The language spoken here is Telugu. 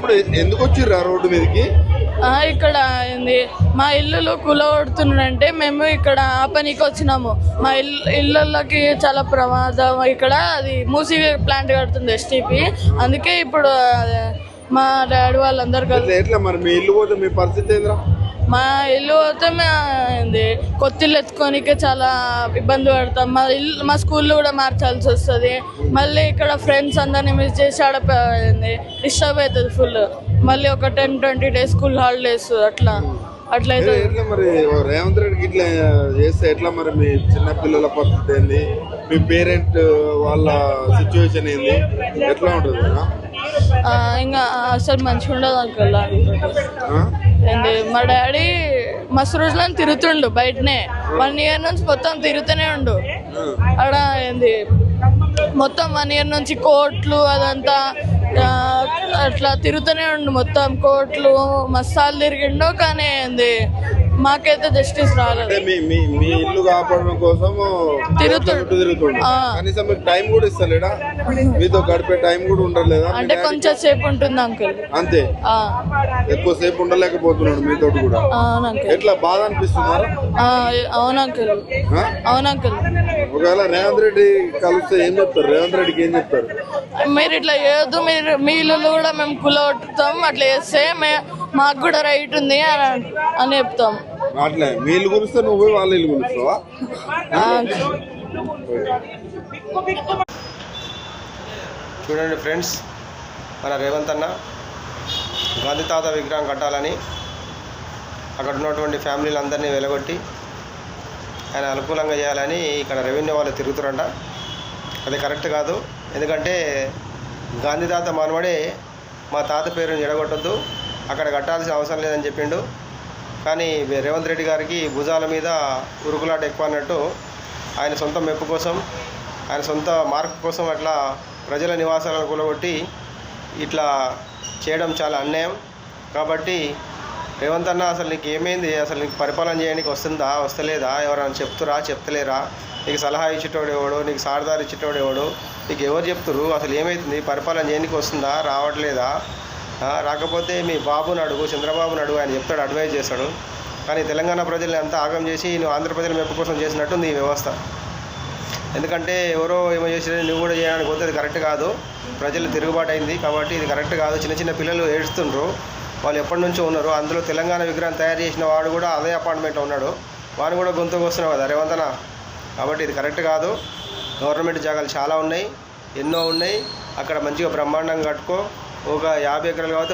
ఇప్పుడు ఎందుకు వచ్చిర్రు ఆ రోడ్డు మీదకి? ఇక్కడ ఏంది మా ఇల్లులో కూలగొడుతున్నారంటే మేము ఇక్కడ ఆపనీకి వచ్చినాము. మా ఇళ్ళకి చాలా ప్రమాదం. ఇక్కడ అది మూసి ప్లాంట్ కడుతుంది ఎస్టీపీ. అందుకే ఇప్పుడు మా డాడీ వాళ్ళందరూ కలిసి ఎట్లా మరి మీ ఇల్లు పోతే మీ పరిస్థితి ఏంద్రా? మా ఇల్లు పోతే ఏంది కొత్త ఇల్లు ఎత్తుకోనికే చాలా ఇబ్బంది పడతాం. మా స్కూల్లో కూడా మార్చాల్సి వస్తుంది. మళ్ళీ ఇక్కడ ఫ్రెండ్స్ అందరినీ మిస్ చేసి ఆడపోయింది డిస్టర్బ్ అవుతుంది ఫుల్. మళ్ళీ ఒక 10-20 డేస్ స్కూల్ హాలిడేస్ అట్లయితే మరి రేవంత్ రెడ్డికి ఇట్లా చేస్తే ఎట్లా మరి? మీ చిన్న పిల్లల పరిస్థితి ఏంది? మీ పేరెంట్ వాళ్ళ సిచ్యువేషన్ ఏంది? ఎట్లా ఉంటుంది? ఇంకా అసలు మంచిగా ఉండదు అంకల్. ఏంటి మా డాడీ మస్తు రోజులను తిరుగుతుండు బయటనే. 1 year నుంచి మొత్తం తిరుగుతూనే ఉండు. అక్కడ ఏంది మొత్తం 1 year నుంచి కోర్టులు అదంతా అట్లా తిరుగుతూనే ఉండు. మొత్తం కోర్టులు మస్తాలు తిరిగిండు. కానీ ఏంది మాకైతే జస్టిస్ రాలేదు. మీ ఇల్లు కాపాడడం కోసం తిరుగుతుండు. కనీసం మీకు టైం కూడా ఇస్తలేడా? మీతో గడిపే టైం కూడా ఉండలేదా? అంటే కొంచెం సేపు ఉంటుంది అంకుల్, అంతే. ఎక్కువ సేపు ఉండలేకపోతున్నాడు మీతో కూడా. ఎట్లా బాధ అనిపిస్తుందా? అవును అంకుల్, అవును అంకుల్. ఒకవేళ రేవంత్ రెడ్డి కలిస్తే ఏం చెప్తారు? రేవంత్ రెడ్డికి ఏం చెప్తారు? మీరు ఇట్లా చేయొద్దు, మీ ఇల్లు కూడా మేము కూలగొట్టుతాం, అట్లా చేస్తే మాకు కూడా రైట్ ఉంది అని చెప్తాం. అట్లే మీ ఇల్లు గురిస్తే నువ్వు వాళ్ళ ఇల్లు గురిస్తావా? చూడండి ఫ్రెండ్స్, మన రేవంత్ అన్న గాంధీ తాత విగ్రహం కట్టాలని అక్కడ ఉన్నటువంటి ఫ్యామిలీలందరినీ వెలగొట్టి ఆయన అనుకూలంగా చేయాలని ఇక్కడ రెవెన్యూ వాళ్ళు తిరుగుతారంట. అది కరెక్ట్ కాదు. ఎందుకంటే గాంధీ తాత మనవడే మా తాత పేరుని జడగొట్టద్దు, అక్కడ కట్టాల్సిన అవసరం లేదని చెప్పిండు. కానీ రేవంత్ రెడ్డి గారికి భుజాల మీద ఉరుకులాట ఎక్కువ అన్నట్టు ఆయన సొంత మెప్పు కోసం, ఆయన సొంత మార్క్ కోసం అట్లా ప్రజల నివాసాలను కూలగొట్టి ఇట్లా చేయడం చాలా అన్యాయం. కాబట్టి రేవంత్ అన్న, అసలు నీకు ఏమైంది? అసలు నీకు పరిపాలన చేయడానికి వస్తుందా, వస్తలేదా? ఎవరైనా చెప్తురా, చెప్తలేరా? నీకు సలహా ఇచ్చేటోడు ఎవడు? నీకు సారదారు ఇచ్చేటోడు ఎవడు? నీకు ఎవరు చెప్తురు? అసలు ఏమవుతుంది? పరిపాలన చేయడానికి వస్తుందా, రావట్లేదా? రాకపోతే మీ బాబుని అడుగు, చంద్రబాబుని అడుగు, ఆయన చెప్తాడు, అడ్వైజ్ చేస్తాడు. కానీ తెలంగాణ ప్రజల్ని అంతా ఆగం చేసి నువ్వు ఆంధ్ర ప్రజల మెప్పు కోసం చేసినట్టు నీ వ్యవస్థ. ఎందుకంటే ఎవరో ఏమో చేసి నువ్వు కూడా చేయడానికి పోతే అది కరెక్ట్ కాదు. ప్రజలు తిరుగుబాటు అయింది కాబట్టి ఇది కరెక్ట్ కాదు. చిన్న చిన్న పిల్లలు ఏడుస్తుండ్రు, వాళ్ళు ఎప్పటి నుంచో ఉన్నారు. అందులో తెలంగాణ విగ్రహం తయారు చేసిన వాడు కూడా అదే అపార్ట్మెంట్లో ఉన్నాడు, వాడిని కూడా గొంతుకు వస్తున్నావు కదా రేవంతన. కాబట్టి ఇది కరెక్ట్ కాదు. గవర్నమెంట్ జాగాలు చాలా ఉన్నాయి, ఎన్నో ఉన్నాయి. అక్కడ మంచిగా బ్రహ్మాండంగా కట్టుకో. ఒక 50 ఎకరాలు కాబట్టి